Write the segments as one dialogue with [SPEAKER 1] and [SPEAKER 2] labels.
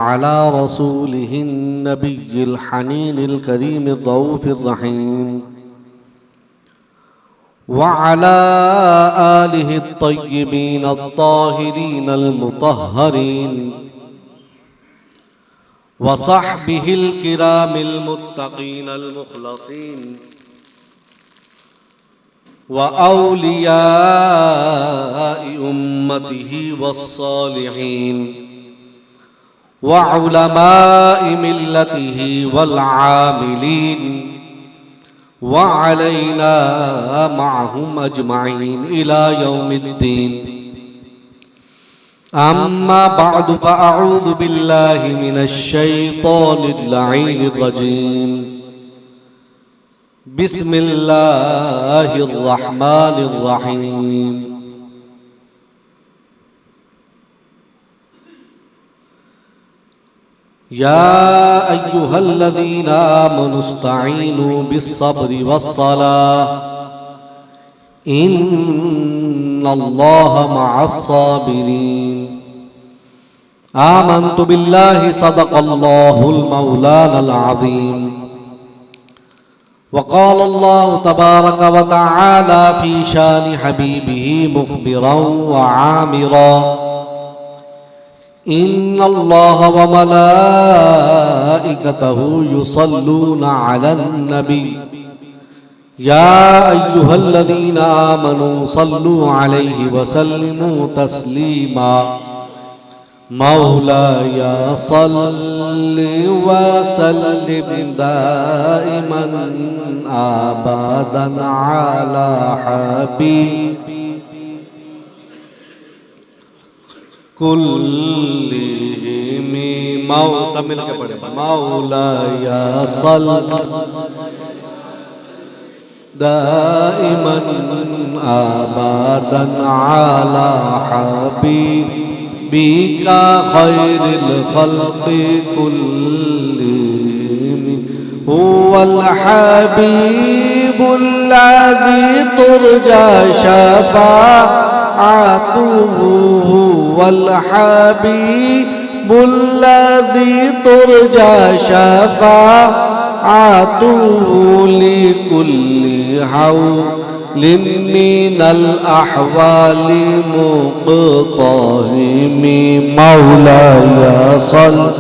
[SPEAKER 1] अला रसूलिहिन नबिय्यिल हनीनिल करीमिर रऊफिर रहीम व अला आलिहित तय्यिबीनत ताहिरीनल मुतहहरीन व सहबिहिल किरामिल मुत्तकीनल मुखलसीन व औलियाइ उम्मतिही वस्सालिहीन व उलमाइ मिल्लतिही वल आमिलीन व अलैना मअहुम अजमईन इला यौमिद्दीन। अम्मा बअदु फ़अऊज़ु बिल्लाहि मिनश शैतानिर लईनिर रजीम। बिस्मिल्लाहिर रहमानिर रहीम। या अय्युहल्लज़ीना आमनुस्तईनु बिस्सब्रि वस्सलाह इन्नल्लाहा मअस्साबिरीन। आमन्तु बिल्लाहि सदक़ल्लाहुल मौलानल अज़ीम। वक़ाल अल्लाहु तबारक व तआला फ़ी शानि हबीबिही मुख़बिरन व आमिरा इन्नल्लाहा व मलाइकतहु युसल्लूना अलन नबी या अय्युहल्लज़ीना आमनू सल्लू अलैहि व सल्लिमू तस्लीमा। मौलाया सल्लि व सल्लिम दाइमन अबदन अला कुल्लिहिम। सब मिल के पढ़े। मौलाया सल्लि दाइमन अबदन अला हबीबिका खैरिल खल्क़ि कुल्लिहिम हुवल हबीबुल्लज़ी तुरजा शफ़ाअतुहु हुवल हबीबुल्लज़ी तुरजा शफ़ाअतुहु लिकुल्लि हौलिन मिनल अहवालि मुक़तहिम। मौलाया सल्लि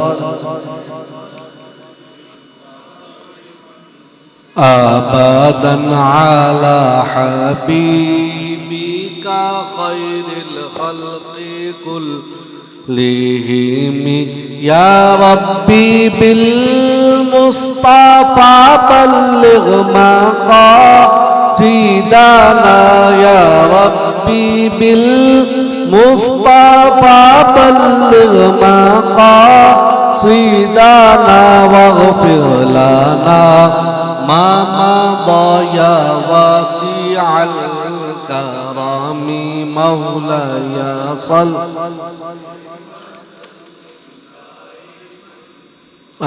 [SPEAKER 1] अबदन अला हबीबिका खैरिल खल्क़ि कुल्लिहिम। या रब्बी बिल मुस्तफ़ा बल्लिग़ मक़ासिदना। या रब्बी बिल मुस्तफ़ा बल्लिग़ मक़ासिदना वग़फ़िर लना मा मदा या वासिअल करमी। मौलाया सल्लि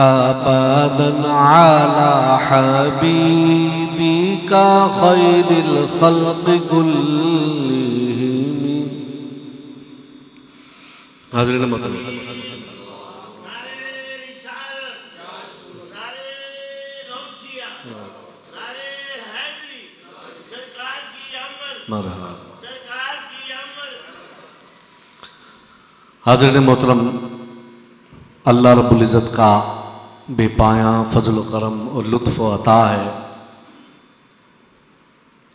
[SPEAKER 1] अबदन अला हबीबिका खैरिल खल्क़ि कुल्लिहिम। हाज़िरीन मोहतरम, हाज़िरीन मोहतरम, अल्लाह रब्बुल इज़्ज़त का बेपाया फजल करम और लुत्फ़ अता है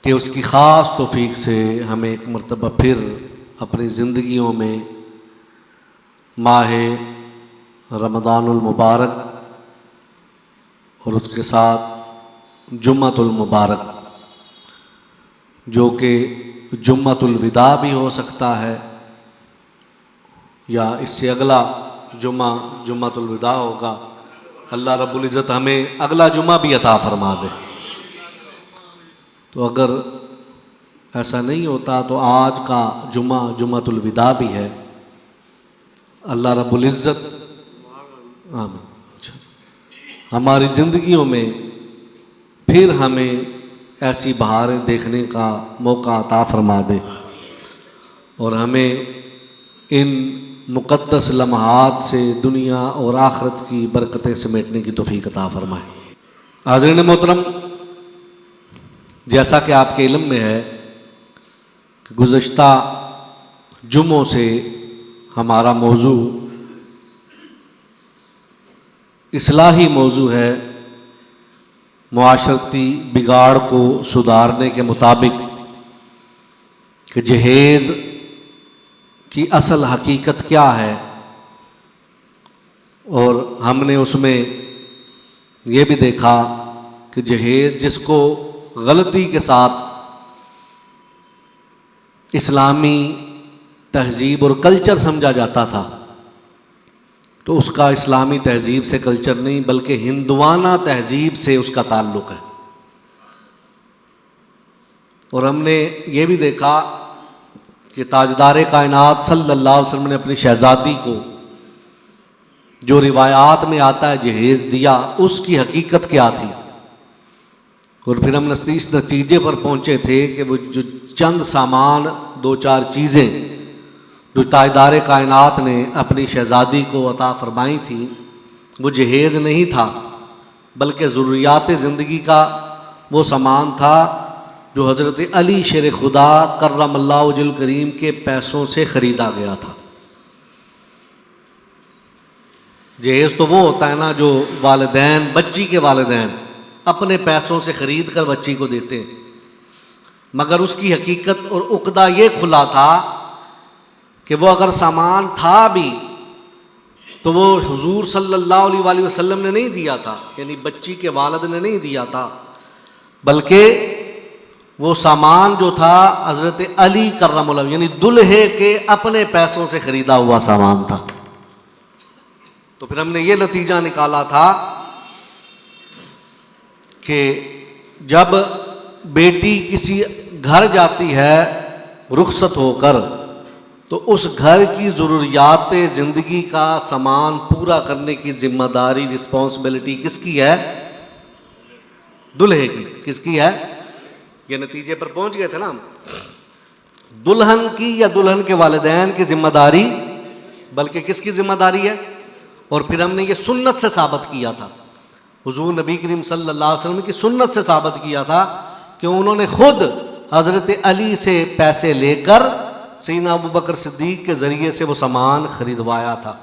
[SPEAKER 1] कि उसकी ख़ास तौफ़ीक़ से हमें एक मरतबा फिर अपनी ज़िंदगियों में माह रमज़ानुल मुबारक और उसके साथ जुम्मतुल मुबारक, जो कि जुम्मतुल विदा भी हो सकता है या इससे अगला जुम्मा जुम्मतुल विदा होगा। अल्लाह रब्बुल इज़्ज़त हमें अगला जुम्मा भी अता फरमा दे। तो अगर ऐसा नहीं होता तो आज का जुम्मा जुम्मतुल विदा भी है। अल्लाह रब्बुल इज़्ज़त आमीन हमारी ज़िंदगियों में फिर हमें ऐसी बहारें देखने का मौका अता फरमा दे और हमें इन मुक़द्दस लम्हात से दुनिया और आखिरत की बरकतें समेटने की तौफीक अता फरमाए। हाज़रीन मोहतरम, जैसा कि आपके इल्म में है कि गुज़श्ता जुम्मों से हमारा मौजू इस्लाही मौजू है, मुआशरती बिगाड़ को सुधारने के मुताबिक कि जहेज़ की असल हकीकत क्या है। और हमने उसमें ये भी देखा कि जहेज़ जिसको गलती के साथ इस्लामी तहज़ीब और कल्चर समझा जाता था, तो उसका इस्लामी तहज़ीब से कल्चर नहीं बल्कि हिंदुआना तहज़ीब से उसका ताल्लुक़ है। और हमने ये भी देखा कि ताजदार कायनात सल्लल्लाहु अलैहि वसल्लम ने अपनी शहज़ादी को जो रिवायात में आता है जहेज़ दिया, उसकी हकीकत क्या थी। और फिर हम इस नतीजे पर पहुँचे थे कि वो जो चंद सामान, दो चार चीज़ें जो ताजदार कायनात ने अपनी शहज़ादी को अता फरमाई थी, वो जहेज़ नहीं था बल्कि ज़रूरियात ज़िंदगी का वो सामान था जो हज़रत अली शेर खुदा कर्रमल्लाहु वजहुल करीम के पैसों से ख़रीदा गया था। जहेज़ तो वो होता है ना जो वालिदैन, बच्ची के वालिदैन अपने पैसों से ख़रीद कर बच्ची को देते हैं, मगर उसकी हकीकत और उक़दा ये खुला था कि वो अगर सामान था भी तो वो हुजूर सल्लल्लाहु अलैहि वसल्लम ने नहीं दिया था, यानी बच्ची के वालिद ने नहीं दिया था, बल्कि वो सामान जो था हज़रत अली कर्रमल्लाहु यानी दुल्हे के अपने पैसों से ख़रीदा हुआ सामान था। तो फिर हमने ये नतीजा निकाला था कि जब बेटी किसी घर जाती है रुखसत होकर, तो उस घर की ज़रूरियात ज़िंदगी का सामान पूरा करने की ज़िम्मेदारी, रिस्पॉन्सिबिलिटी किसकी है? दुल्हे की। किसकी है? ये नतीजे पर पहुंच गए थे ना हम। दुल्हन की या दुल्हन के वालिदैन की ज़िम्मेदारी, बल्कि किसकी ज़िम्मेदारी है? और फिर हमने ये सुन्नत से साबित किया था, हुजूर नबी करीम सल्लल्लाहु अलैहि वसल्लम की सुन्नत से साबित किया था कि उन्होंने खुद हज़रत अली से पैसे लेकर सैयदना अबू बकर सिद्दीक़ के ज़रिए से वो सामान ख़रीदवाया था।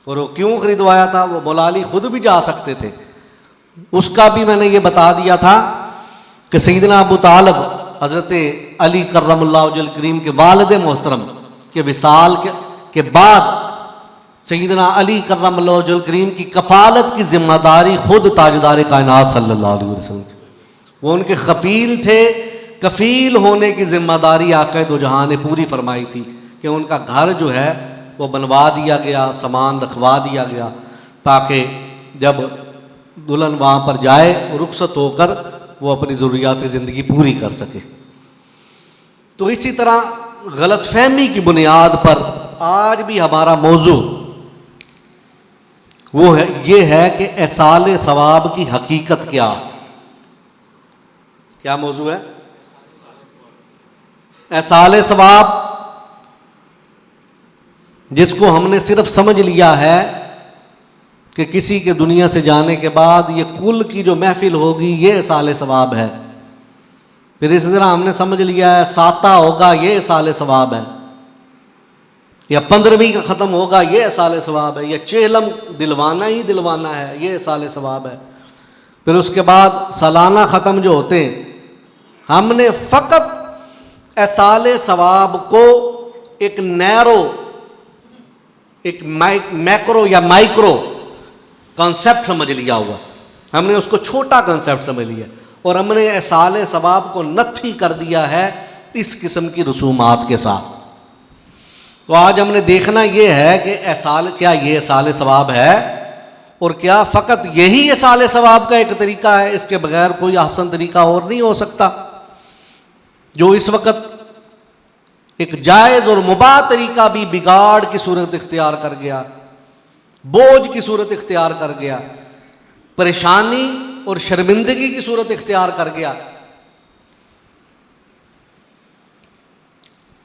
[SPEAKER 1] और वो क्यों ख़रीदवाया था? वो मौला अली खुद भी जा सकते थे, उसका भी मैंने ये बता दिया था कि सैयदना अबू तालिब हज़रत अली कर्रमल्लाहु वजहुल करीम के वालिद मोहतरम के विसाल के बाद सैयदना अली कर्रमल्लाहु वजहुल करीम की कफ़ालत की ज़िम्मेदारी खुद ताजदार कायनात सल्लल्लाहु अलैहि वसल्लम की। वो उनके खफ़ील थे, कफ़ील होने की ज़िम्मेदारी आक़ा दो जहां ने पूरी फरमाई थी कि उनका घर जो है वो बनवा दिया गया, सामान रखवा दिया गया, ताकि जब दुल्हन वहाँ पर जाए रुखसत होकर वो अपनी ज़रूरियात ज़िंदगी पूरी कर सके। तो इसी तरह गलतफहमी की बुनियाद पर आज भी हमारा मौजू वो है, ये है कि एसाल सवाब की हकीकत क्या मौजू है? एसाल सवाब, जिसको हमने सिर्फ समझ लिया है कि किसी के दुनिया से जाने के बाद ये कुल की जो महफिल होगी ये एसाल सवाब है। फिर इसी तरह हमने समझ लिया है साता होगा ये एसाल सवाब है, या 15वीं का ख़त्म होगा ये एसाल सवाब है, या चेलम दिलवाना ही दिलवाना है ये एसाल सवाब है। फिर उसके बाद सालाना ख़त्म जो होते हैं, हमने फ़कत एसाल सवाब को एक नैरो, एक मैक्रो या माइक्रो कॉन्सेप्ट समझ लिया हुआ, हमने उसको छोटा कॉन्सेप्ट समझ लिया और हमने एसाल सवाब को नत्थी कर दिया है इस किस्म की रसूमात के साथ। तो आज हमने देखना यह है कि क्या ये एसाल सवाब है और क्या फ़कत यही एसाल सवाब का एक तरीका है, इसके बगैर कोई आसान तरीका और नहीं हो सकता। जो इस वक्त एक जायज़ और मुबाह तरीका भी बिगाड़ की सूरत इख्तियार कर गया, बोझ की सूरत इख्तियार कर गया, परेशानी और शर्मिंदगी की सूरत इख्तियार कर गया।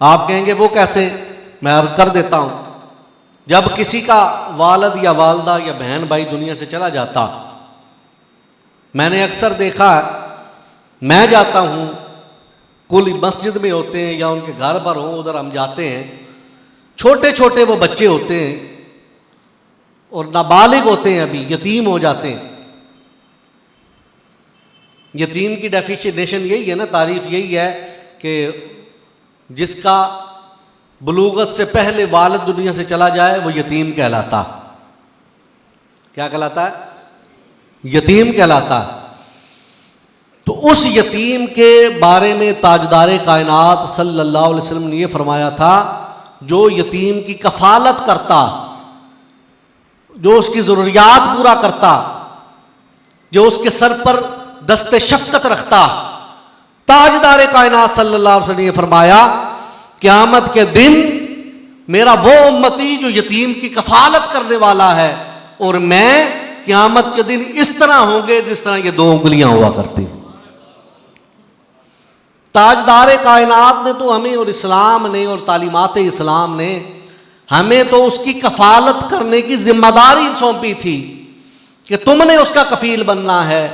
[SPEAKER 1] आप कहेंगे वो कैसे? मैं अर्ज कर देता हूं जब किसी का वालिद या वालदा या बहन भाई दुनिया से चला जाता, मैंने अक्सर देखा, मैं जाता हूँ, कुल मस्जिद में होते हैं या उनके घर पर हों, उधर हम जाते हैं, छोटे छोटे वो बच्चे होते हैं और नाबालिग होते हैं, अभी यतीम हो जाते हैं। यतीम की डेफिनेशन यही है ना, तारीफ यही है कि जिसका बुलूगत से पहले वालिद दुनिया से चला जाए वो यतीम कहलाता। क्या कहलाता है? यतीम कहलाता। तो उस यतीम के बारे में ताजदार कायनात सल्लल्लाहु अलैहि वसल्लम ने ये फरमाया था, जो यतीम की कफालत करता, जो उसकी ज़रूरियात पूरा करता, जो उसके सर पर दस्ते शफ़क़त रखता, ताजदार कायनात सल्लल्लाहु अलैहि वसल्लम ने फरमाया, क़यामत के दिन मेरा वो उम्मती जो यतीम की कफालत करने वाला है, और मैं क़यामत के दिन इस तरह होंगे जिस तरह ये दो उंगलियां हुआ करती। ताजदार कायनात ने तो हमें और इस्लाम ने और तालीमात इस्लाम ने हमें तो उसकी कफालत करने की जिम्मेदारी सौंपी थी कि तुमने उसका कफील बनना है।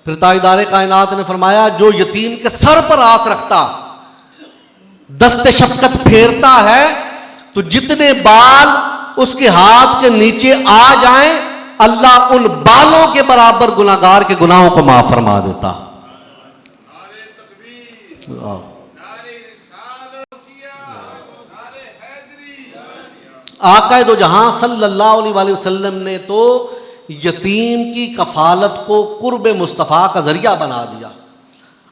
[SPEAKER 1] फिर ताजदार कायनात ने फरमाया, जो यतीम के सर पर हाथ रखता, दस्ते शफ़क़त फेरता है, तो जितने बाल उसके हाथ के नीचे आ जाएं, अल्लाह उन बालों के बराबर गुनाहगार के गुनाहों को माफ फरमा देता। आका दो जहां सल्लल्लाहु अलैहि वसल्लम ने तो यतीम की कफालत को कुर्ब मुस्तफ़ा का जरिया बना दिया,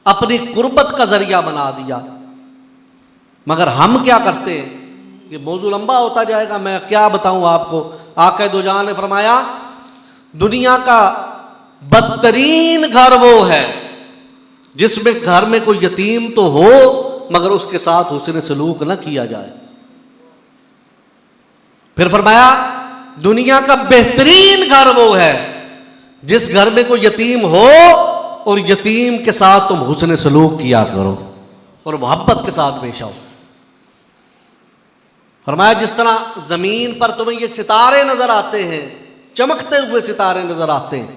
[SPEAKER 1] अपनी कुर्बत का जरिया बना दिया। मगर हम क्या करते हैं? ये मौजू लंबा होता जाएगा, मैं क्या बताऊं आपको। आका दो जहां ने फरमाया, दुनिया का बदतरीन घर वो है जिसमें घर में कोई यतीम तो हो मगर उसके साथ हुस्न सलूक न किया जाए। फिर फरमाया, दुनिया का बेहतरीन घर वो है जिस घर में कोई यतीम हो और यतीम के साथ तुम हुस्न सलूक किया करो और मोहब्बत के साथ पेश आओ। फरमाया, जिस तरह जमीन पर तुम्हें ये सितारे नजर आते हैं, चमकते हुए सितारे नजर आते हैं,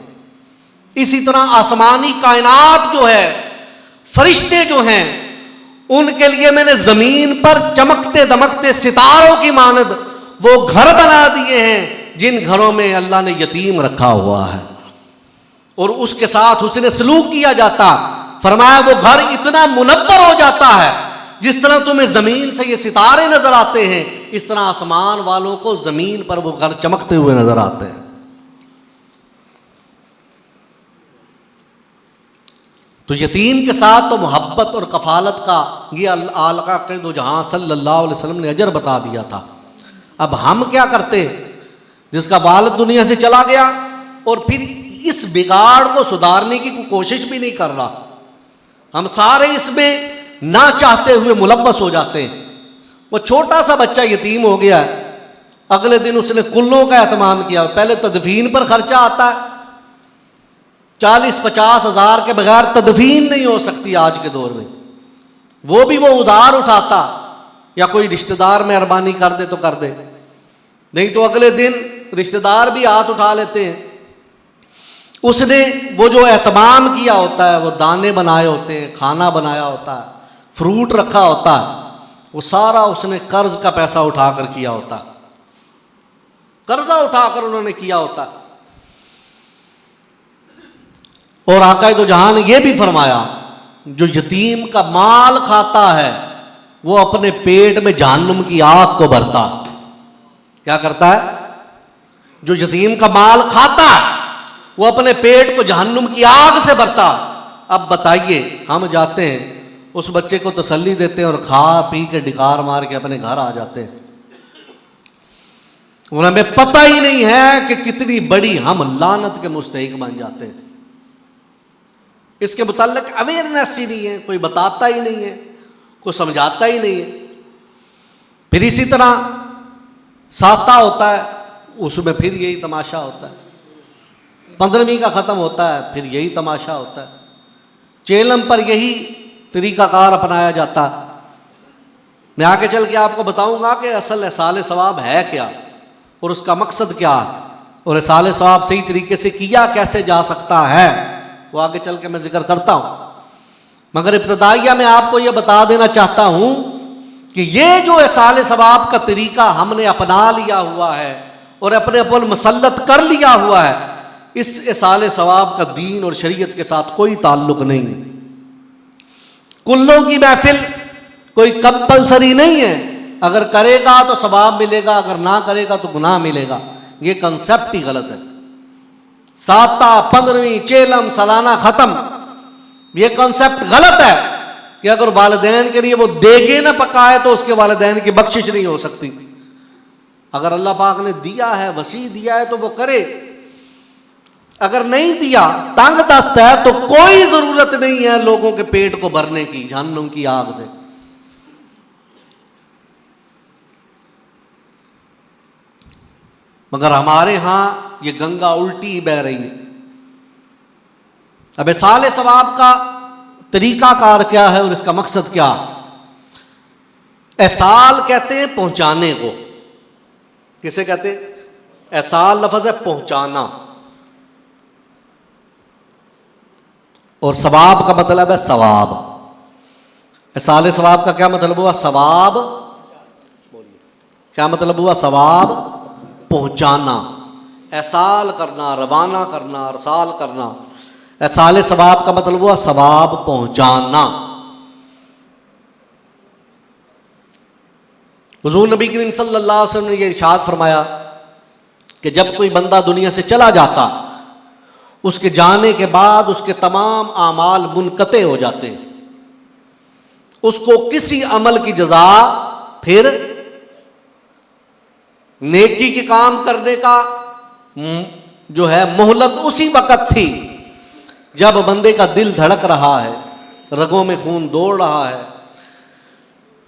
[SPEAKER 1] इसी तरह आसमानी कायनात जो है, फरिश्ते जो हैं, उनके लिए मैंने जमीन पर चमकते दमकते सितारों की मानद वो घर बना दिए हैं जिन घरों में अल्लाह ने यतीम रखा हुआ है और उसके साथ उसने सलूक किया जाता। फरमाया, वो घर इतना मुनव्वर हो जाता है, जिस तरह तुम्हें जमीन से ये सितारे नजर आते हैं, इस तरह आसमान वालों को जमीन पर वो घर चमकते हुए नजर आते हैं। तो यतीम के साथ तो मोहब्बत और कफालत का ये आका के दो जहां सल्लल्लाहु अलैहि वसल्लम ने अजर बता दिया था। अब हम क्या करते? जिसका वालिद दुनिया से चला गया और फिर इस बिगाड़ को सुधारने की कोई कोशिश भी नहीं कर रहा, हम सारे इसमें ना चाहते हुए मुलव्वस हो जाते हैं। वो छोटा सा बच्चा यतीम हो गया, अगले दिन उसने कुल्लों का एहतमाम किया, पहले तदफीन पर खर्चा आता है, 40-50 हज़ार के बगैर तदफीन नहीं हो सकती आज के दौर में। वो भी वो उधार उठाता या कोई रिश्तेदार मेहरबानी कर दे तो कर दे, नहीं तो अगले दिन रिश्तेदार भी हाथ उठा लेते हैं। उसने वो जो एहतमाम किया होता है, वो दाने बनाए होते हैं, खाना बनाया होता है, फ्रूट रखा होता है, वो सारा उसने कर्ज का पैसा उठाकर किया होता, कर्जा उठाकर उन्होंने किया होता। और आका दो जहां ने यह भी फरमाया, जो यतीम का माल खाता है वो अपने पेट में जहन्नुम की आग को भरता। क्या करता है? जो यतीम का माल खाता है वो अपने पेट को जहन्नुम की आग से भरता। अब बताइए, हम जाते हैं उस बच्चे को तसल्ली देते हैं और खा पी के डिकार मार के अपने घर आ जाते हैं, और हमें पता ही नहीं है कि कितनी बड़ी हम लानत के मुस्तहिक बन जाते हैं। इसके मुताल्लिक अवेयरनेस ही नहीं है, कोई बताता ही नहीं है, कोई समझाता ही नहीं है। फिर इसी तरह साता होता है, उसमें फिर यही तमाशा होता है। 15वीं का ख़त्म होता है, फिर यही तमाशा होता है। चेलम पर यही तरीक़ाकार अपनाया जाता है। मैं आगे चल के आपको बताऊंगा कि असल साले सवाब है क्या। और उसका मकसद क्या है और इसाले सवाब सही तरीके से किया कैसे जा सकता है, वो आगे चल के मैं जिक्र करता हूँ। मगर इब्तदाइया में आपको यह बता देना चाहता हूँ कि ये जो इसाले सवाब का तरीका हमने अपना लिया हुआ है और अपने ऊपर मुसल्लत कर लिया हुआ है, इस इसाले सवाब का दीन और शरीयत के साथ कोई ताल्लुक नहीं है। कुल्लों की महफिल कोई कंपलसरी नहीं है, अगर करेगा तो सवाब मिलेगा, अगर ना करेगा तो गुनाह मिलेगा। ये कंसेप्ट ही गलत है। साता 15वीं चेलम सालाना खत्म, ये कंसेप्ट गलत है कि अगर वालिदैन के लिए वो देगे ना पकाए तो उसके वालिदैन की बख्शिश नहीं हो सकती। अगर अल्लाह पाक ने दिया है, वसी दिया है तो वो करे, अगर नहीं दिया, तंग दस्त है, तो कोई जरूरत नहीं है लोगों के पेट को भरने की जहन्नुम की आग से। मगर हमारे यहां ये गंगा उल्टी ही बह रही है। अब इसाले सवाब का तरीकाकार क्या है और इसका मकसद क्या? एसाल कहते हैं पहुंचाने को। किसे कहते हैं? एसाल लफ्ज है पहुंचाना, और सवाब का मतलब है सवाब। एसाले सवाब का क्या मतलब हुआ? सवाब। क्या मतलब हुआ? सवाब पहुंचाना, एसाल करना, रवाना करना, अरसाल करना। एसाले सवाब का मतलब हुआ सवाब पहुंचाना। हुजूर नबी करीम सल्लल्लाहु अलैहि वसल्लम ने यह इरशाद फरमाया कि जब कोई बंदा दुनिया से चला जाता, उसके जाने के बाद उसके तमाम आमाल मुनक़ते हो जाते हैं, उसको किसी अमल की जजा फिर नेकी के काम करने का जो है मोहलत उसी वक़्त थी जब बंदे का दिल धड़क रहा है, रगों में खून दौड़ रहा है,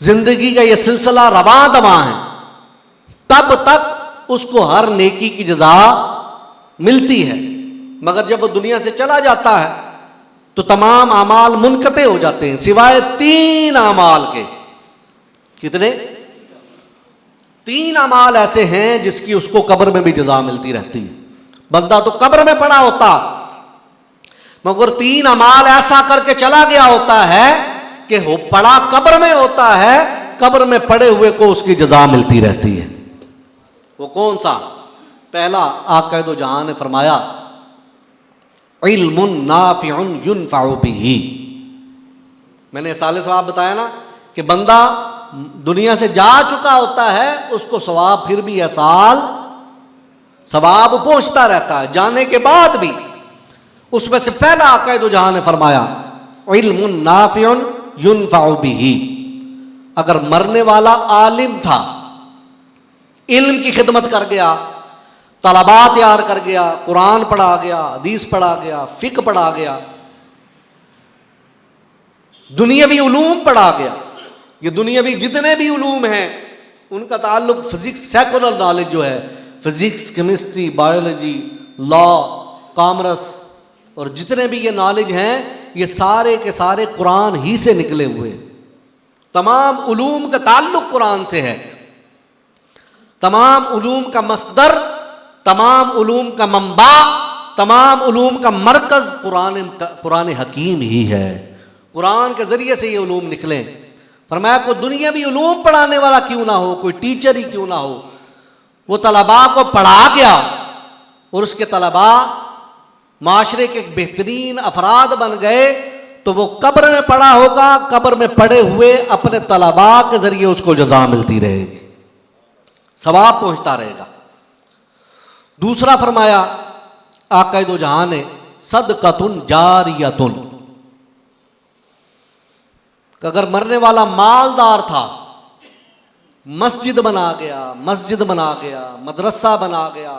[SPEAKER 1] जिंदगी का यह सिलसिला रवा दवा है, तब तक उसको हर नेकी की जजा मिलती है। मगर जब वो दुनिया से चला जाता है तो तमाम आमाल मुनक़ते हो जाते हैं सिवाय 3 आमाल के। कितने? 3 अमाल ऐसे हैं जिसकी उसको कब्र में भी जजा मिलती रहती है। बंदा तो कब्र में पड़ा होता, मगर 3 अमाल ऐसा करके चला गया होता है कि वो पड़ा कब्र में होता है, कब्र में पड़े हुए को उसकी जजा मिलती रहती है। वो कौन सा? पहला, आक़ा दो जहां ने फरमाया इल्मुन नाफ़िउन युनफ़अु बिही। मैंने साले सवाब बताया ना कि बंदा दुनिया से जा चुका होता है, उसको सवाब फिर भी एसाल सवाब पहुंचता रहता है जाने के बाद भी। उसमें से पहला आक़ा दो जहां ने फरमाया इल्मुन नाफ़िउन युनफ़अु बिही। अगर मरने वाला आलिम था, इल्म की खिदमत कर गया, तलबा तैयार कर गया, कुरान पढ़ा गया, हदीस पढ़ा गया, फ़िक़्ह पढ़ा गया, दुनियावी उलूम पढ़ा गया, ये दुनियावी जितने भी उलूम हैं उनका ताल्लुक फिजिक्स, सेकुलर नॉलेज जो है, physics, chemistry, biology, law, commerce और जितने भी ये नॉलेज हैं, ये सारे के सारे कुरान ही से निकले हुए। तमाम उलूम का ताल्लुक कुरान से है। तमाम उलूम का मस्दर, तमाम उलूम का मंबा, तमाम उलूम का मरकज कुरान हकीम ही है। कुरान के जरिए से ये उलूम निकले। फरमाया कोई दुनियावी उलूम पढ़ाने वाला क्यों ना हो, कोई टीचर ही क्यों ना हो, वो तलबा को पढ़ा गया और उसके तलबा माशरे के बेहतरीन अफराद बन गए, तो वो कब्र में पड़ा होगा, कब्र में पड़े हुए अपने तलबा के जरिए उसको जजा मिलती रहेगी, सवाब पहुंचता रहेगा। दूसरा फरमाया आक़ा दो जहां ने सदक़तुन जारियतुन। अगर मरने वाला मालदार था, मस्जिद बना गया, मस्जिद बना गया, मदरसा बना गया,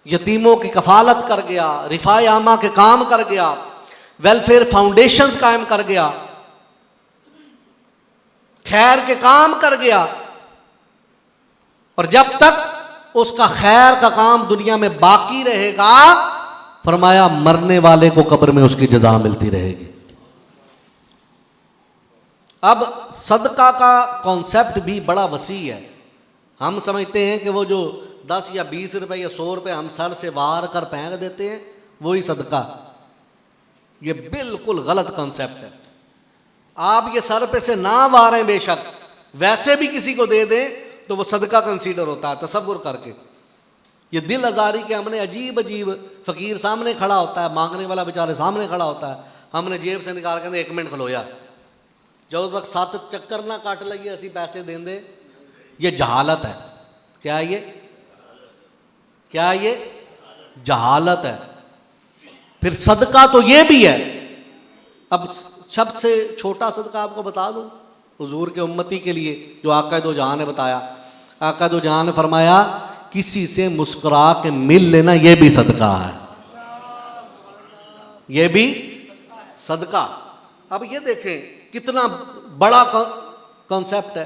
[SPEAKER 1] यतीमों की कफालत कर गया, रिफाए आमा के काम कर गया, वेलफेयर फाउंडेशंस कायम कर गया, खैर के काम कर गया, और जब तक उसका खैर का काम दुनिया में बाकी रहेगा, फरमाया मरने वाले को कब्र में उसकी जजा मिलती रहेगी। अब सदका का कॉन्सेप्ट भी बड़ा वसी है। हम समझते हैं कि वो जो 10 या 20 रुपए या 100 रुपए हम सर से वार कर फेंक देते हैं, वही सदका। ये बिल्कुल गलत कॉन्सेप्ट है। आप ये सर पे से ना वारें, बेशक वैसे भी किसी को दे दें तो वो सदका कंसीडर होता है, तसव्वुर करके। ये दिल आज़ारी के हमने अजीब अजीब, फ़कीर सामने खड़ा होता है, मांगने वाला बेचारे सामने खड़ा होता है, हमने जेब से निकाल के 1 मिनट खलोया, जब तक 7 चक्कर ना काट लगे असी पैसे देंदे। ये जहालत है। क्या ये, क्या ये जहालत है। फिर सदका तो ये भी है। अब सबसे छोटा सदका आपको बता दूं, हुजूर के उम्मती के लिए, जो आका दो जहां ने बताया। आका दो जहां ने फरमाया किसी से मुस्कुरा के मिल लेना, यह भी सदका है, यह भी सदका। अब ये देखें कितना बड़ा कॉन्सेप्ट है।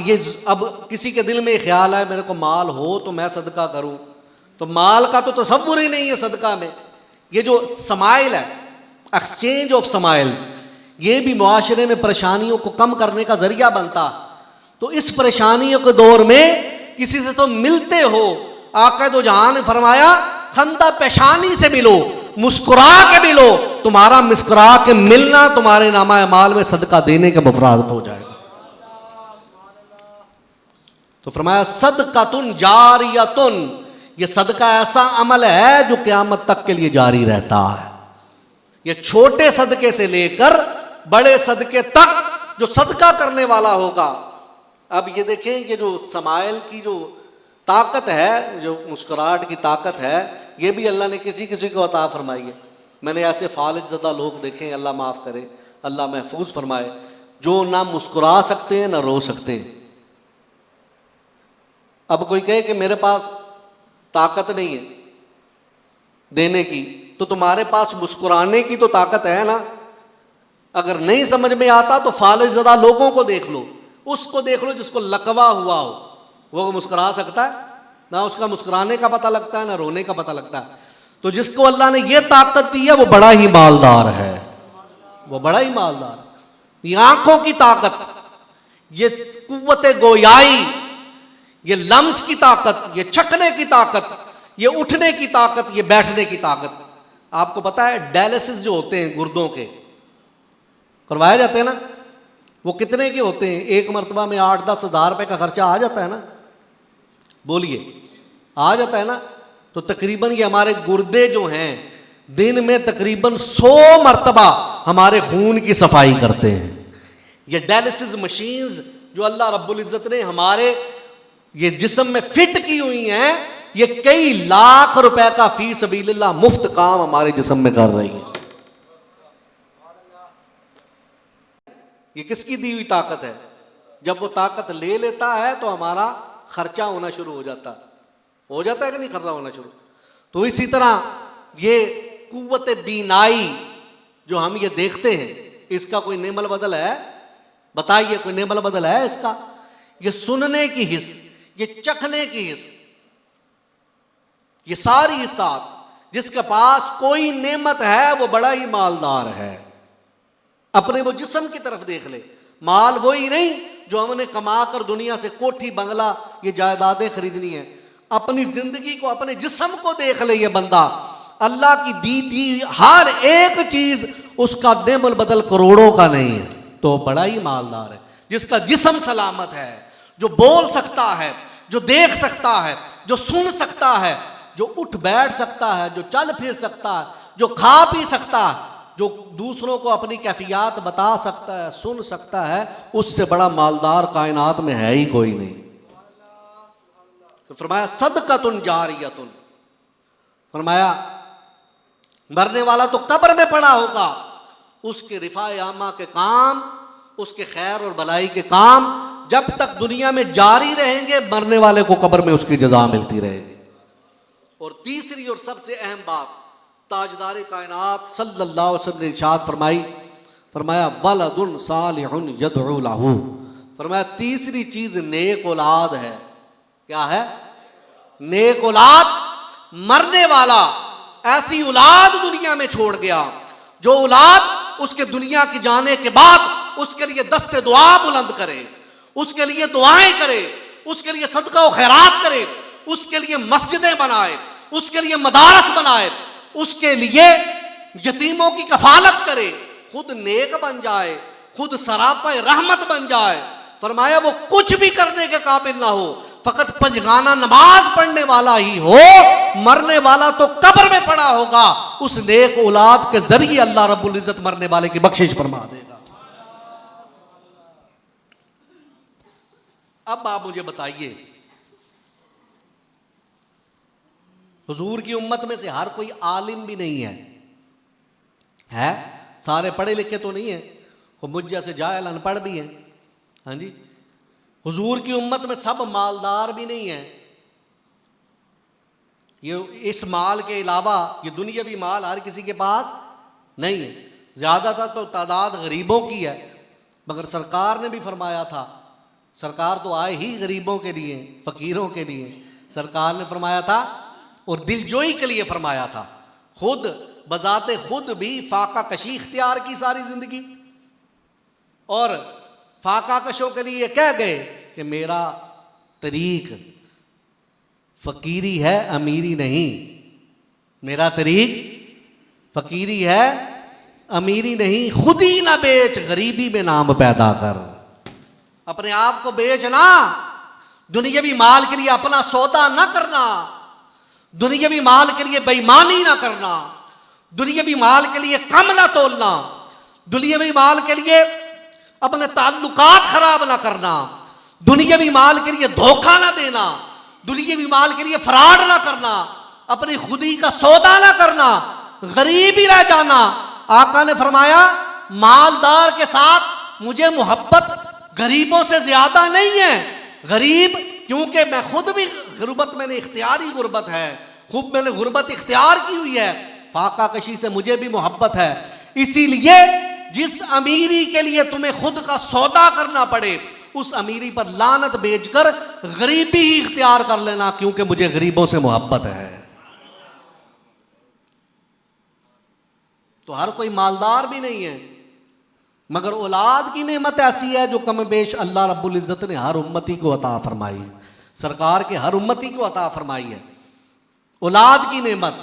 [SPEAKER 1] ये अब किसी के दिल में ख्याल है मेरे को माल हो तो मैं सदका करूं, तो माल का तो तसव्वुर ही नहीं है सदका में। ये जो समाइल है, एक्सचेंज ऑफ समाइल्स, ये भी मुआशरे में परेशानियों को कम करने का जरिया बनता। तो इस परेशानियों के दौर में किसी से तो मिलते हो, आका दो जहां ने फरमाया खंदा पेशानी से मिलो, मुस्कुरा के मिलो, तुम्हारा मुस्कुरा के मिलना तुम्हारे नामा माल में सदका देने के मुफराद हो जाएगा। तो फरमाया सदकातुन जारियतुन, ये सदका ऐसा अमल है जो क़यामत तक के लिए जारी रहता है। ये छोटे सदके से लेकर बड़े सदके तक जो सदका करने वाला होगा। अब ये देखें कि जो समाइल की जो ताकत है, जो मुस्कुराहट की ताकत है, ये भी अल्लाह ने किसी किसी को अता फरमाई है। मैंने ऐसे फालिज ज़दा लोग देखे, अल्लाह माफ़ करे, अल्लाह महफूज फरमाए, जो ना मुस्कुरा सकते हैं ना रो सकते हैं। अब कोई कहे कि मेरे पास ताकत नहीं है देने की, तो तुम्हारे पास मुस्कुराने की तो ताकत है ना। अगर नहीं समझ में आता तो फालिज ज़दा लोगों को देख लो, उसको देख लो जिसको लकवा हुआ हो, वो मुस्कुरा सकता है ना, उसका मुस्कुराने का पता लगता है ना रोने का पता लगता है। तो जिसको अल्लाह ने ये ताकत दी है वो बड़ा ही मालदार है, वो बड़ा ही मालदार। ये आंखों की ताकत, ये कुव्वत गोयाई, ये लम्स की ताकत, ये चखने की ताकत, ये उठने की ताकत, ये बैठने की ताकत। आपको पता है डायलिसिस जो होते हैं गुर्दों के करवाए जाते हैं ना, वो कितने के होते हैं? एक मरतबा में 8-10 हज़ार रुपए का खर्चा आ जाता है ना, बोलिए आ जाता है ना। तो तकरीबन ये हमारे गुर्दे जो हैं दिन में तकरीबन 100 मरतबा हमारे खून की सफाई करते हैं। ये डायलिसिस मशीन्स जो अल्लाह रब्बुल इज़्ज़त ने हमारे ये जिस्म में फिट की हुई हैं, ये कई लाख रुपए का फी सबीलिल्लाह मुफ्त काम हमारे जिस्म में कर रही है। ये किसकी दी हुई ताकत है? जब वो ताकत ले लेता है तो हमारा खर्चा होना शुरू हो जाता है कि नहीं खर्चा होना शुरू। तो इसी तरह ये कुव्वत बीनाई जो हम ये देखते हैं, इसका कोई नेमल बदल है? बताइए, कोई नेमल बदल है इसका? ये सुनने की हिस्स, ये चखने की हिस्स, ये सारी हिस्सात, जिसके पास कोई नेमत है वो बड़ा ही मालदार है। अपने वो जिस्म की तरफ देख ले, माल वही नहीं जो हमने कमा कर दुनिया से कोठी बंगला ये जायदादें खरीदनी है। अपनी जिंदगी को, अपने जिस्म को देख ले। ये बंदा अल्लाह की दी हर एक चीज उसका नेमल बदल करोड़ों का नहीं है, तो बड़ा ही मालदार है। जिसका जिस्म सलामत है, जो बोल सकता है, जो देख सकता है, जो सुन सकता है, जो उठ बैठ सकता है, जो चल फिर सकता है, जो खा पी सकता है, जो दूसरों को अपनी कैफियत बता सकता है, सुन सकता है, उससे बड़ा मालदार कायनात में है ही कोई नहीं। तो फरमाया सदकतुन जारियतुन, फरमाया मरने वाला तो कब्र में पड़ा होगा, उसके रिफाए आमा के काम, उसके खैर और भलाई के काम जब तक दुनिया में जारी रहेंगे, मरने वाले को कब्र में उसकी जजा मिलती रहेगी। और तीसरी और सबसे अहम बात, ताजदार कायनात सल्लल्लाहु अलैहि वसल्लम ने इरशाद फरमाया वलदुन सालिहुन यदउ लहू, फरमाया तीसरी चीज नेक औलाद है। क्या है? नेक औलाद। मरने वाला ऐसी औलाद दुनिया में छोड़ गया जो औलाद उसके दुनिया की जाने के बाद उसके लिए दस्ते दुआ बुलंद करे, उसके लिए दुआएं करे, उसके लिए सदका और खैरात करे, उसके लिए मस्जिदें बनाए, उसके लिए मदारस बनाए, उसके लिए यतीमों की कफालत करे, खुद नेक बन जाए, खुद सरापा रहमत बन जाए। फरमाया वो कुछ भी करने के काबिल ना हो, फकत पंजगाना नमाज पढ़ने वाला ही हो, मरने वाला तो कब्र में पड़ा होगा, उस नेक औलाद के जरिए अल्लाह रब्बुल इज्जत मरने वाले की बख्शिश फरमा देगा। अब आप मुझे बताइए, हुजूर की उम्मत में से हर कोई आलिम भी नहीं है? सारे पढ़े लिखे तो नहीं है, कोई मुझ जैसे जाहिल अनपढ़ भी हैं। हाँ जी, हुजूर की उम्मत में सब मालदार भी नहीं है। ये इस माल के अलावा ये दुनियावी माल हर किसी के पास नहीं है, ज़्यादातर तो तादाद गरीबों की है। मगर सरकार ने भी फरमाया था, सरकार तो आए ही गरीबों के लिए, फ़कीरों के लिए। सरकार ने फरमाया था और दिलजोई के लिए फरमाया था, खुद बजाते खुद भी फाका कशी इख्तियार की सारी ज़िंदगी, और फाका कशों के लिए कह गए कि मेरा तरीक फ़कीरी है, अमीरी नहीं। मेरा तरीक फ़कीरी है, अमीरी नहीं। खुद ही ना बेच, गरीबी में नाम पैदा कर। अपने आप को बेचना, दुनियावी माल के लिए अपना सौदा ना करना, दुनियावी माल के लिए बेईमानी ना करना, दुनियावी माल के लिए कम ना तोलना, दुनियावी माल के लिए अपने ताल्लुकात खराब ना करना, दुनियावी माल के लिए धोखा ना देना, दुनियावी माल के लिए फ्रॉड ना करना, अपनी खुदी का सौदा ना करना, गरीब ही रह जाना। आका ने फरमाया मालदार के साथ मुझे मोहब्बत गरीबों से ज्यादा नहीं है। गरीब क्योंकि मैं खुद भी गुर्बत, मैंने इख्तियारी गुर्बत है, खुद मैंने गुर्बत इख्तियार की हुई है, फाका कशी से मुझे भी मोहब्बत है। इसीलिए जिस अमीरी के लिए तुम्हें खुद का सौदा करना पड़े, उस अमीरी पर लानत बेचकर गरीबी ही इख्तियार कर लेना, क्योंकि मुझे गरीबों से मोहब्बत है। तो हर कोई मालदार भी नहीं है, मगर औलाद की नेमत ऐसी है जो कम बेश अल्लाह रब्बुल इज़्ज़त ने हर उम्मती को अता फरमाई, सरकार के हर उम्मती को अता फरमाई है। औलाद की नेमत,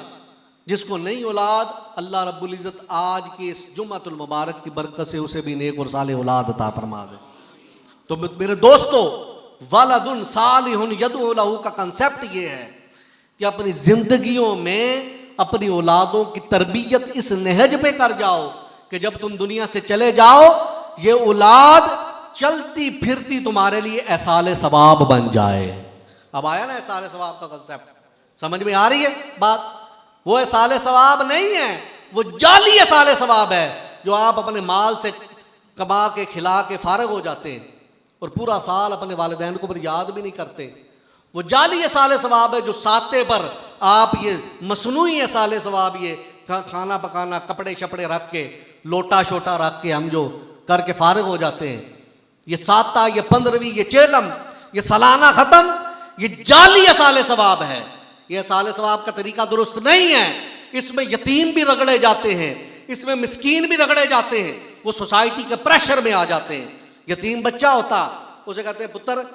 [SPEAKER 1] जिसको नहीं औलाद, अल्लाह रब्बुल इज़्ज़त आज की इस जुम्मतुल मुबारक की बरकत से उसे भी नेक और साले औलाद अता फरमा दे। तो मेरे दोस्तों, वलदुन सालिहुन यदउ लहू का कंसेप्ट ये है कि अपनी जिंदगियों में अपनी औलादों की तरबियत इस नहज पे कर जाओ कि जब तुम दुनिया से चले जाओ, ये औलाद चलती फिरती तुम्हारे लिए एहसाले सवाब बन जाए। अब आया ना एहसाले सवाब का कंसेप्ट, समझ में आ रही है बात? वो एहसाले सवाब नहीं है, वो जाली एहसाले सवाब है जो आप अपने माल से कमा के खिला के फारग हो जाते हैं और पूरा साल अपने वालिदैन को पर याद भी नहीं करते। वो जाली एहसाले सवाब है जो साते पर आप ये मसनूई एहसाले सवाब, ये खाना पकाना, कपड़े शपड़े रख के, लोटा शोटा रख के हम जो करके फारिग हो जाते हैं, ये साता, ये 15वीं, ये चेलम, ये सालाना खत्म, ये जाली एहसाले सवाब है। ये एहसाले सवाब का तरीका दुरुस्त नहीं है। इसमें यतीम भी रगड़े जाते हैं, इसमें मिस्कीन भी रगड़े जाते हैं, वो सोसाइटी के प्रेशर में आ जाते हैं। यतीम बच्चा होता, उसे कहते हैं पुत्र,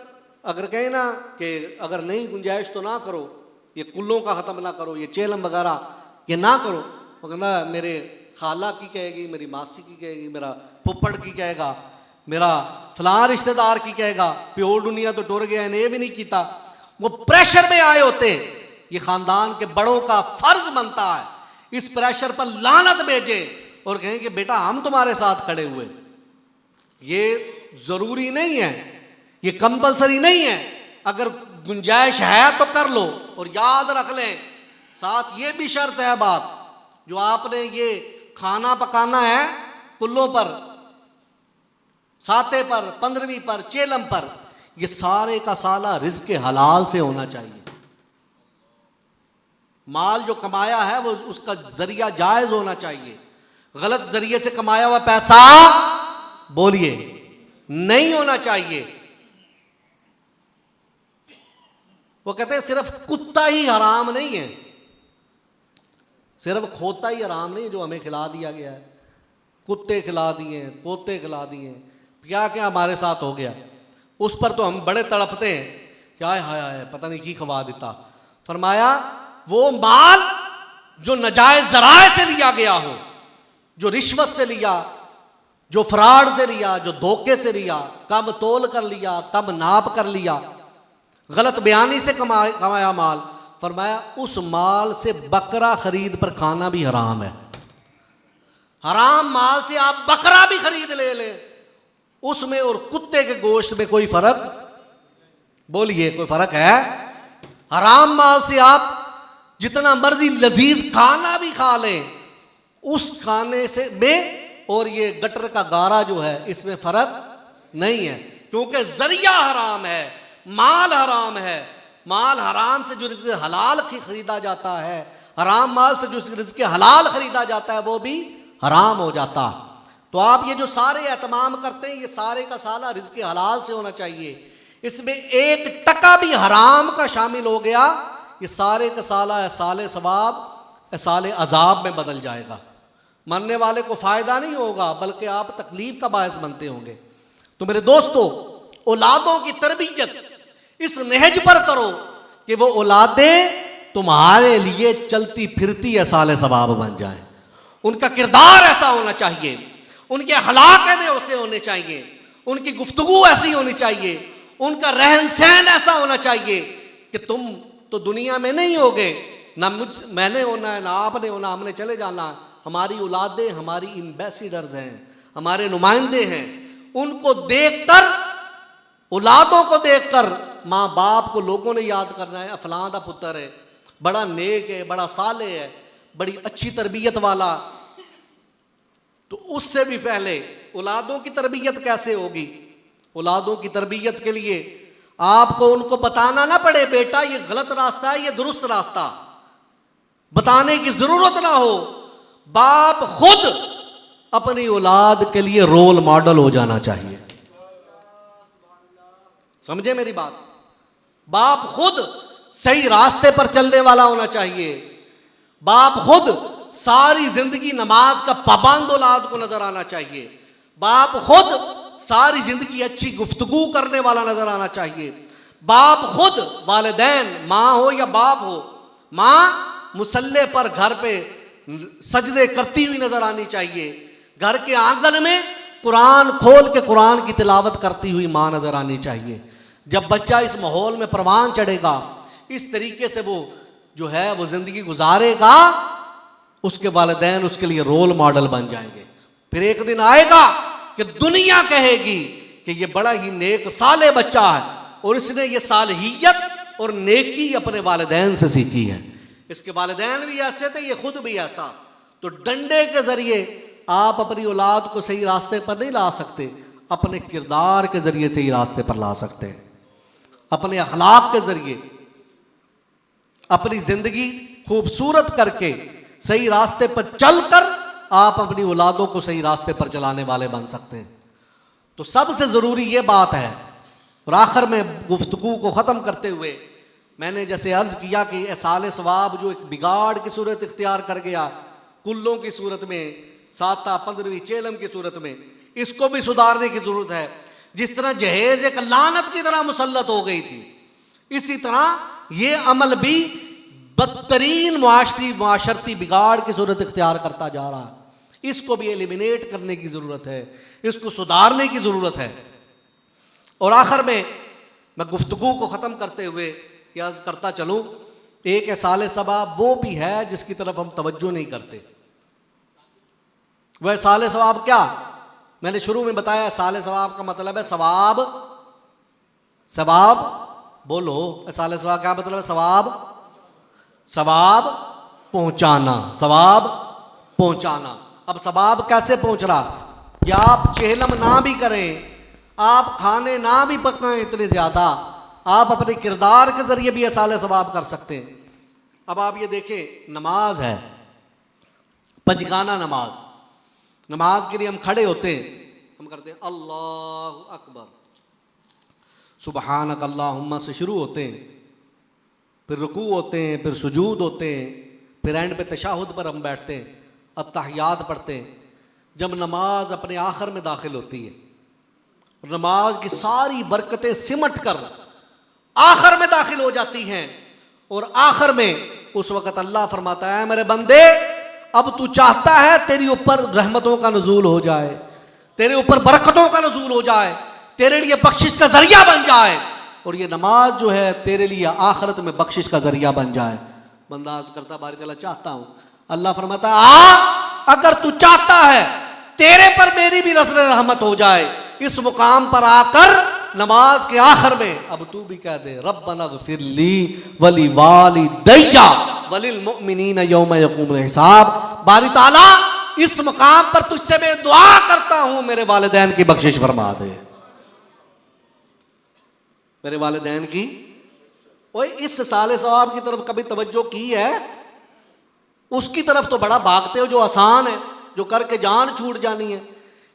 [SPEAKER 1] अगर कहे ना कि अगर नहीं गुंजाइश तो ना करो, ये कुल्लों का ख़त्म ना करो, ये चेलम वगैरह ये ना करो, वो कहना मेरे खाला की कहेगी, मेरी मासी की कहेगी, मेरा फुप्पड़ की कहेगा, मेरा फलां रिश्तेदार की कहेगा, प्योर दुनिया तो टुर गया, इन्हें भी नहीं किया। वो प्रेशर में आए होते। ये ख़ानदान के बड़ों का फ़र्ज बनता है इस प्रेशर पर लानत भेजे और कहें कि बेटा हम तुम्हारे साथ खड़े हुए। ये ज़रूरी नहीं है, ये कंपलसरी नहीं है। अगर गुंजाइश है तो कर लो, और याद रख लें साथ ये भी शर्त है बात, जो आपने ये खाना पकाना है कुल्लों पर, साते पर, 15वीं पर, चेलम पर, ये सारे का साला रिज़्क़ के हलाल से होना चाहिए। माल जो कमाया है वो उसका जरिया जायज होना चाहिए। गलत जरिए से कमाया हुआ पैसा बोलिए नहीं होना चाहिए। वो कहते हैं सिर्फ कुत्ता ही हराम नहीं है, सिर्फ खोता ही हराम नहीं जो हमें खिला दिया गया है। कुत्ते खिला दिए, पोते खिला दिए, क्या क्या हमारे साथ हो गया। उस पर तो हम बड़े तड़पते हैं क्या है पता नहीं की खवा देता। फरमाया वो माल जो नाजायज जराए से लिया गया हो, जो रिश्वत से लिया, जो फ्रॉड से लिया, जो धोखे से लिया, कम तोल कर लिया, कम नाप कर लिया, गलत बयानी से कमाया माल, फरमाया उस माल से बकरा खरीद पर खाना भी हराम है। हराम माल से आप बकरा भी खरीद ले उसमें और कुत्ते के गोश्त में कोई फर्क, बोलिए कोई फर्क है? हराम माल से आप जितना मर्जी लजीज खाना भी खा लें, उस खाने से में और ये गटर का गारा जो है इसमें फर्क नहीं है, क्योंकि जरिया हराम है, माल हराम है। माल हराम से जो रिज़्क़ हलाल खरीदा जाता है, हराम माल से जो रिज़्क़ हलाल खरीदा जाता है वो भी हराम हो जाता। तो आप ये जो सारे एहतमाम करते हैं, ये सारे का साला रिज़्क़ हलाल से होना चाहिए। इसमें 1% भी हराम का शामिल हो गया, ये सारे का साला साले सवाब साले अजाब में बदल जाएगा। मरने वाले को फ़ायदा नहीं होगा, बल्कि आप तकलीफ का बायस बनते होंगे। तो मेरे दोस्तों, औलादों की तरबियत इस नहज पर करो कि वो औलादें तुम्हारे लिए चलती फिरती साले सवाब बन जाए। उनका किरदार ऐसा होना चाहिए, उनके अखलाक ऐसे होने चाहिए, उनकी गुफ्तगू ऐसी होनी चाहिए, उनका रहन सहन ऐसा होना चाहिए कि तुम तो दुनिया में नहीं होगे, ना मैंने होना है, ना आपने होना, हमने चले जाना। हमारी औलादें हमारी एम्बेसडर्स हैं, हमारे नुमाइंदे हैं। उनको देखकर, औलादों को देखकर माँ बाप को लोगों ने याद करना है, फलां दा पुत्र है, बड़ा नेक है, बड़ा साले है, बड़ी अच्छी तरबियत वाला। तो उससे भी पहले औलादों की तरबियत कैसे होगी? औलादों की तरबियत के लिए आपको उनको बताना ना पड़े, बेटा ये गलत रास्ता है, ये दुरुस्त रास्ता, बताने की जरूरत ना हो। बाप खुद अपनी औलाद के लिए रोल मॉडल हो जाना चाहिए। समझे मेरी बात? बाप खुद सही रास्ते पर चलने वाला होना चाहिए। बाप खुद सारी जिंदगी नमाज का पाबंद औलाद को नजर आना चाहिए। बाप खुद सारी जिंदगी अच्छी गुफ्तगू करने वाला नजर आना चाहिए। बाप खुद, वालिदैन माँ हो या बाप हो, माँ मुसल्ले पर घर पे सजदे करती हुई नजर आनी चाहिए। घर के आंगन में कुरान खोल के कुरान की तिलावत करती हुई माँ नजर आनी चाहिए। जब बच्चा इस माहौल में परवान चढ़ेगा, इस तरीके से वो जो है वो जिंदगी गुजारेगा, उसके वालिदैन उसके लिए रोल मॉडल बन जाएंगे। फिर एक दिन आएगा कि दुनिया कहेगी कि ये बड़ा ही नेक साले बच्चा है और इसने ये सालहियत और नेकी अपने वालिदैन से सीखी है। इसके वालिदैन भी ऐसे थे, ये खुद भी ऐसा। तो डंडे के जरिए आप अपनी औलाद को सही रास्ते पर नहीं ला सकते, अपने किरदार के जरिए सही रास्ते पर ला सकते हैं। अपने अखलाक के जरिए अपनी जिंदगी खूबसूरत करके सही रास्ते पर चलकर आप अपनी औलादों को सही रास्ते पर चलाने वाले बन सकते हैं। तो सबसे ज़रूरी ये बात है। और आखिर में गुफ्तगू को ख़त्म करते हुए मैंने जैसे अर्ज़ किया कि साले सवाब जो एक बिगाड़ की सूरत इख्तियार कर गया, कुल्लों की सूरत में, साता 15वीं चेलम की सूरत में, इसको भी सुधारने की ज़रूरत है। जिस तरह जहेज़ एक लानत की तरह मुसल्लत हो गई थी, इसी तरह ये अमल भी बदतरीन माशरती बिगाड़ की सूरत इख्तियार करता जा रहा है। इसको भी एलिमिनेट करने की ज़रूरत है, इसको सुधारने की ज़रूरत है। और आखिर में मैं गुफ्तगू को ख़त्म करते हुए याद करता चलूँ, एक साले सवाब वो भी है जिसकी तरफ हम तवज्जो नहीं करते। वह साले सवाब क्या? मैंने शुरू में बताया, साले सवाब का मतलब है सवाब, सवाब बोलो, साले सवाब क्या मतलब है? सवाब, सवाब पहुंचाना, सवाब पहुंचाना। अब सवाब कैसे पहुंच रहा? या आप चेहलम ना भी करें, आप खाने ना भी पकाएं इतने ज्यादा, आप अपने किरदार के जरिए भी साले सवाब कर सकते हैं। अब आप ये देखें, नमाज है, पंजगाना नमाज, नमाज के लिए हम खड़े होते हैं, हम करते हैं अल्लाह अकबर, सुबहानक अल्लाहुम्मा से शुरू होते हैं, फिर रुकू होते हैं, फिर सुजूद होते हैं, फिर एंड पे तशाहुद पर हम बैठते हैं, अत्तहियात पढ़ते हैं। जब नमाज अपने आखिर में दाखिल होती है, नमाज की सारी बरकतें सिमट कर आखिर में दाखिल हो जाती हैं। और आखिर में उस वक़्त अल्लाह फरमाता है, मेरे बंदे अब तू चाहता है तेरी ऊपर रहमतों का नुज़ूल हो जाए, तेरे ऊपर बरकतों का नुज़ूल हो जाए, तेरे लिए बख्शिश का जरिया बन जाए, और ये नमाज जो है तेरे लिए आखिरत में बख्शिश का जरिया बन जाए। बंदा अर्ज़ करता, बारी तआला चाहता हूँ। अल्लाह फरमाता अगर तू चाहता है तेरे पर मेरी भी नज़र रहमत हो जाए, इस मुकाम पर आकर नमाज के आखिर में अब तू भी कह दे, रब्बना ग़फ़िरली वली वालिदैया वलिल मुमिनीना यौम यक़ूमुल हिसाब। बारी ताला इस मुकाम पर तुझसे मैं दुआ करता हूं, मेरे वालिदैन की बख्शिश फरमा दे, मेरे वालिदैन की। ओए इस साले सवाब की तरफ कभी तवज्जो की है? उसकी तरफ तो बड़ा भागते हो जो आसान है, जो करके जान छूट जानी है।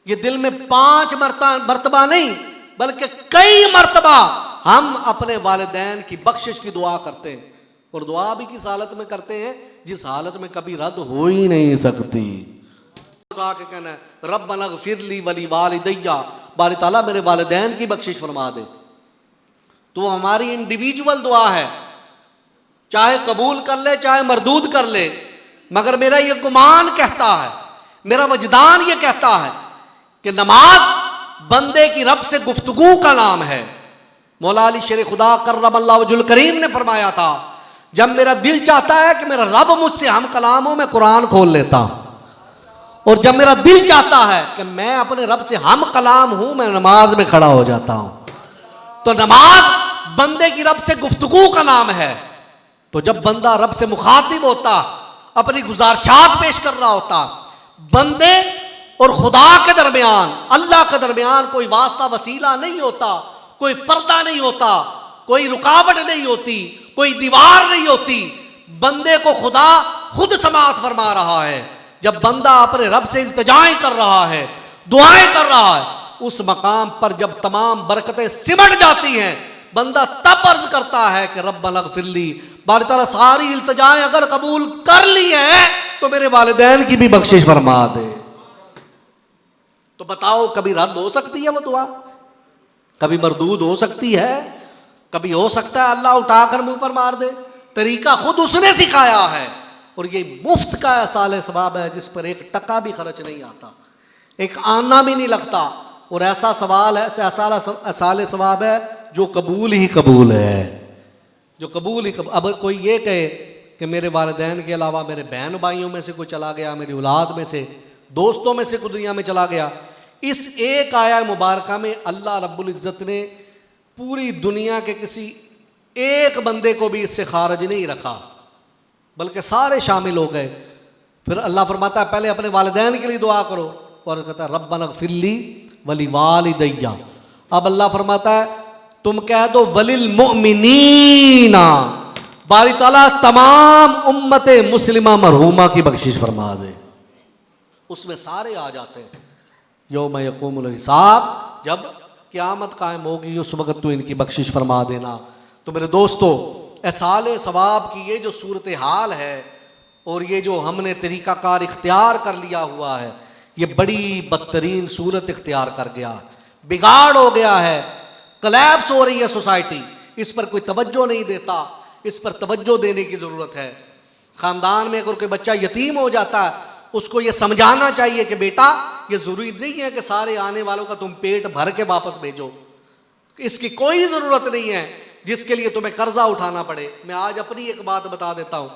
[SPEAKER 1] ये दिल में 5 मरतबा नहीं बल्कि कई मरतबा हम अपने वालिदैन की बख्शिश की दुआ करते हैं, और दुआ भी किस हालत में करते हैं, जिस हालत में कभी रद्द हो ही नहीं सकती। के कहना है रब्बना ग़फ़िरली वली वालिदैया, बारी ताला मेरे वालिदैन की बख्शिश फरमा दे। तो हमारी इंडिविजुअल दुआ है, चाहे कबूल कर ले चाहे मरदूद कर ले, मगर मेरा ये गुमान कहता है, मेरा वजदान ये कहता है कि नमाज बंदे की रब से गुफ्तगू का नाम है। मौला अली शेर खुदा कर्रमल्लाहु वजहुल करीम ने फरमाया था, जब मेरा दिल चाहता है कि मेरा रब मुझसे हम कलाम हो, मैं कुरान खोल लेता हूं, और जब मेरा दिल चाहता है कि मैं अपने रब से हम कलाम हूं, मैं नमाज में खड़ा हो जाता हूं। तो नमाज बंदे की रब से गुफ्तगू का नाम है। तो जब बंदा रब से मुखातिब होता, अपनी गुजारिशात पेश कर रहा होता, बंदे और खुदा के दरमियान, अल्लाह के दरमियान कोई वास्ता वसीला नहीं होता, कोई पर्दा नहीं होता, कोई रुकावट नहीं होती, कोई दीवार नहीं होती। बंदे को खुदा खुद समाअत फरमा रहा है। जब बंदा अपने रब से इल्तिजाएं कर रहा है, दुआएं कर रहा है, उस मकाम पर जब तमाम बरकतें सिमट जाती हैं, बंदा तब अर्ज करता है कि रब्बना ग़फ़िरली, बारी ताला सारी इल्तिजाएं अगर कबूल कर ली है तो मेरे वालिदैन की भी बख्शिश फरमा दे। तो बताओ, कभी रद्द हो सकती है वो दुआ? कभी मरदूद हो सकती है? कभी हो सकता है अल्लाह उठाकर मुंह पर मार दे? तरीका खुद उसने सिखाया है, और ये मुफ्त का एहसाल सवाब है जिस पर 1 टका भी खर्च नहीं आता, एक आना भी नहीं लगता, और ऐसा सवाल है, एहसाल सवाब है जो कबूल ही कबूल है, जो कबूल ही कबूल। अब कोई ये कहे कि मेरे वालिदैन के अलावा मेरे बहन भाइयों में से कोई चला गया, मेरी औलाद में से, दोस्तों में से कोई दुनिया में चला गया, इस एक आया मुबारका में अल्लाह रब्बुल इज़्ज़त ने पूरी दुनिया के किसी एक बंदे को भी इससे खारिज नहीं रखा, बल्कि सारे शामिल हो गए। फिर अल्लाह फरमाता है पहले अपने वालिदैन के लिए दुआ करो, और कहता है रब्बना ग़फ़िरली वली वालिदैया। अब अल्लाह फरमाता है तुम कह दो वलिल मुमिनीना, बारी ताला तमाम उम्मत मुस्लिमा मरहूमा की बख्शिश फरमा दे। उसमें सारे आ जाते हैं। यौम यक़ूमुल हिसाब, जब क़यामत कायम होगी उस वक़्त तो इनकी बख्शिश फरमा देना। तो मेरे दोस्तों, एहसाल सवाब की ये जो सूरत हाल है, और ये जो हमने तरीक़ाकार इख्तियार कर लिया हुआ है, ये बड़ी बदतरीन सूरत इख्तियार कर गया, बिगाड़ हो गया है, कलैप्स हो रही है सोसाइटी। इस पर कोई तवज्जो नहीं देता, इस पर तवज्जो देने की ज़रूरत है। ख़ानदान में अगर कोई बच्चा यतीम हो जाता है, उसको ये समझाना चाहिए कि बेटा ये ज़रूरी नहीं है कि सारे आने वालों का तुम पेट भर के वापस भेजो, इसकी कोई ज़रूरत नहीं है जिसके लिए तुम्हें कर्जा उठाना पड़े। मैं आज अपनी एक बात बता देता हूँ।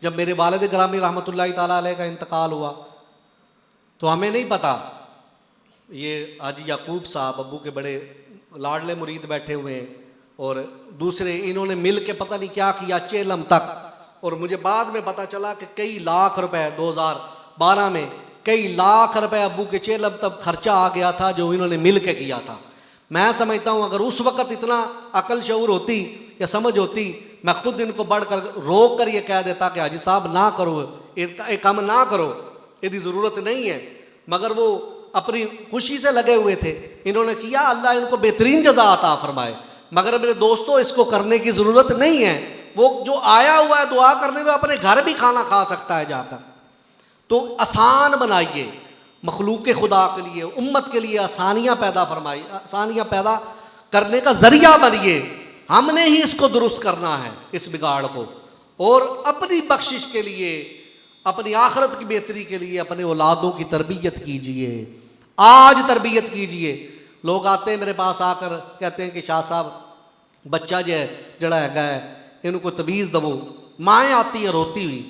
[SPEAKER 1] जब मेरे वालिद गिरामी रहमतुल्लाहि ताला अलैह का इंतकाल हुआ, तो हमें नहीं पता, ये हाजी याकूब साहब अब्बू के बड़े लाडले मुरीद बैठे हुए हैं, और दूसरे इन्होंने मिल के पता नहीं क्या किया चेलम तक, और मुझे बाद में पता चला कि कई लाख रुपए 2012 में कई लाख रुपए अब्बू के चेलम तक खर्चा आ गया था जो इन्होंने मिल के किया था। मैं समझता हूँ अगर उस वक़्त इतना अकल शऊर होती या समझ होती, मैं खुद इनको बढ़कर रोक कर ये कह देता कि हाजी साहब ना करो, एक काम ना करो, यदि ज़रूरत नहीं है। मगर वो अपनी खुशी से लगे हुए थे, इन्होंने किया, अल्लाह इनको बेहतरीन जज़ा अता फरमाए। मगर मेरे दोस्तों, इसको करने की ज़रूरत नहीं है। वो जो आया हुआ है दुआ करने में, अपने घर भी खाना खा सकता है जाकर। तो आसान बनाइए, मखलूक खुदा के लिए, उम्मत के लिए आसानियाँ पैदा फरमाइए, आसानियाँ पैदा करने का ज़रिया बनिए। हमने ही इसको दुरुस्त करना है, इस बिगाड़ को, और अपनी बख्शिश के लिए, अपनी आखिरत की बेहतरी के लिए अपने औलादों की तरबियत कीजिए। आज तरबियत कीजिए। लोग आते हैं मेरे पास आकर कहते हैं कि शाह साहब बच्चा जो है जड़ा है इनको तवीज़ दवो। माएँ आती हैं रोती हुई,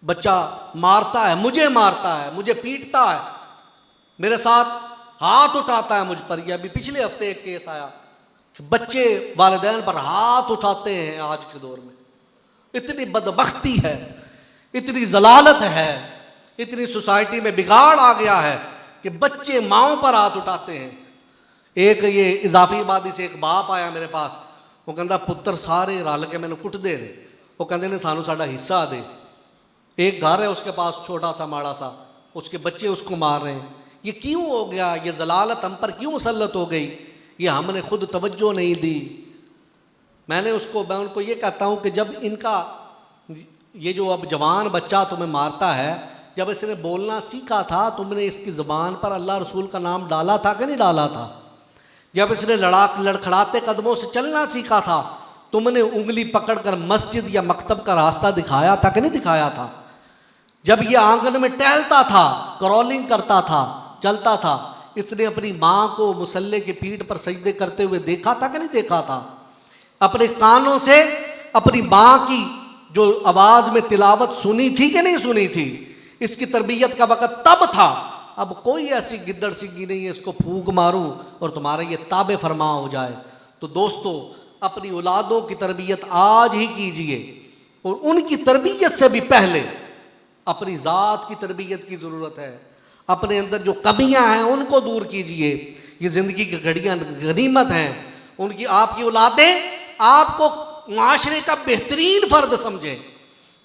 [SPEAKER 1] बच्चा मारता है, मुझे पीटता है, मेरे साथ हाथ उठाता है मुझ पर। यह अभी पिछले हफ्ते एक केस आया, बच्चे वालिदैन पर हाथ उठाते हैं। आज के दौर में इतनी बदबख्ती है, इतनी जलालत है, इतनी सोसाइटी में बिगाड़ आ गया है कि बच्चे माओं पर हाथ उठाते हैं। एक ये इजाफी आबादी से एक बाप आया मेरे पास, वो कहता पुत्र सारे रल के मैंने कुटते रहे, वो कहते ने सानू साडा हिस्सा दे। एक घर है उसके पास छोटा सा माड़ा सा, उसके बच्चे उसको मार रहे हैं। ये क्यों हो गया? ये जलालत हम पर क्यों मुसल्लत हो गई? ये हमने खुद तवज्जो नहीं दी। मैं उनको ये कहता हूँ कि जब इनका ये जो अब जवान बच्चा तुम्हें मारता है, जब इसने बोलना सीखा था तुमने इसकी ज़बान पर अल्लाह रसूल का नाम डाला था कि नहीं डाला था? जब इसने लड़खड़ाते कदमों से चलना सीखा था तुमने उंगली पकड़कर मस्जिद या मकतब का रास्ता दिखाया था कि नहीं दिखाया था? जब ये आंगन में टहलता था, क्रॉलिंग करता था, चलता था, इसने अपनी माँ को मुसल्ले की पीठ पर सजदे करते हुए देखा था कि नहीं देखा था? अपने कानों से अपनी माँ की जो आवाज़ में तिलावत सुनी थी कि नहीं सुनी थी? इसकी तरबियत का वक़्त तब था। अब कोई ऐसी गिद्दड़ सिंगी नहीं है इसको फूंक मारूं और तुम्हारा ये ताबे फरमा हो जाए। तो दोस्तों, अपनी औलादों की तरबियत आज ही कीजिए, और उनकी तरबियत से भी पहले अपनी ज़ात की तरबियत की ज़रूरत है। अपने अंदर जो कमियां हैं उनको दूर कीजिए। ये ज़िंदगी की घड़ियाँ गनीमत हैं। उनकी आपकी औलादें आपको माशरे का बेहतरीन फ़र्द समझें।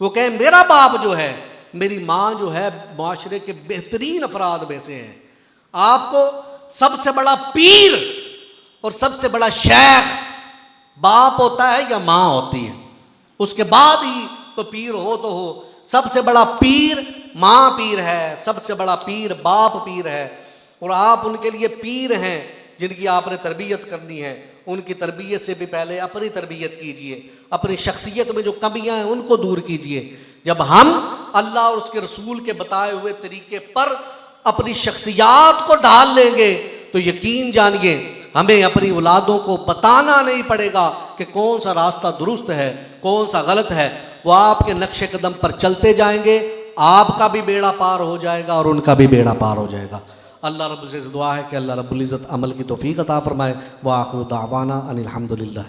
[SPEAKER 1] वो कहें मेरा बाप जो है, मेरी माँ जो है माशरे के बेहतरीन अफराद में से हैं। आपको सबसे बड़ा पीर और सबसे बड़ा शेख बाप होता है या माँ होती है? उसके बाद ही तो पीर हो तो हो। सबसे बड़ा पीर माँ पीर है, सबसे बड़ा पीर बाप पीर है, और आप उनके लिए पीर हैं जिनकी आपने तरबियत करनी है। उनकी तरबियत से भी पहले अपनी तरबियत कीजिए। अपनी शख्सियत में जो कमियां हैं उनको दूर कीजिए। जब हम अल्लाह और उसके रसूल के बताए हुए तरीके पर अपनी शख्सियात को ढाल लेंगे तो यकीन जानिए हमें अपनी औलादों को बताना नहीं पड़ेगा कि कौन सा रास्ता दुरुस्त है, कौन सा गलत है। वो आपके नक्शे कदम पर चलते जाएंगे, आपका भी बेड़ा पार हो जाएगा और उनका भी बेड़ा पार हो जाएगा। अल्लाह रब्बुल से दुआ है कि अल्लाह रब्बुल इज़्ज़त अमल की तौफीक अता फरमाए। व आखिरु दावाना अनिल हम्दुलिल्लाह।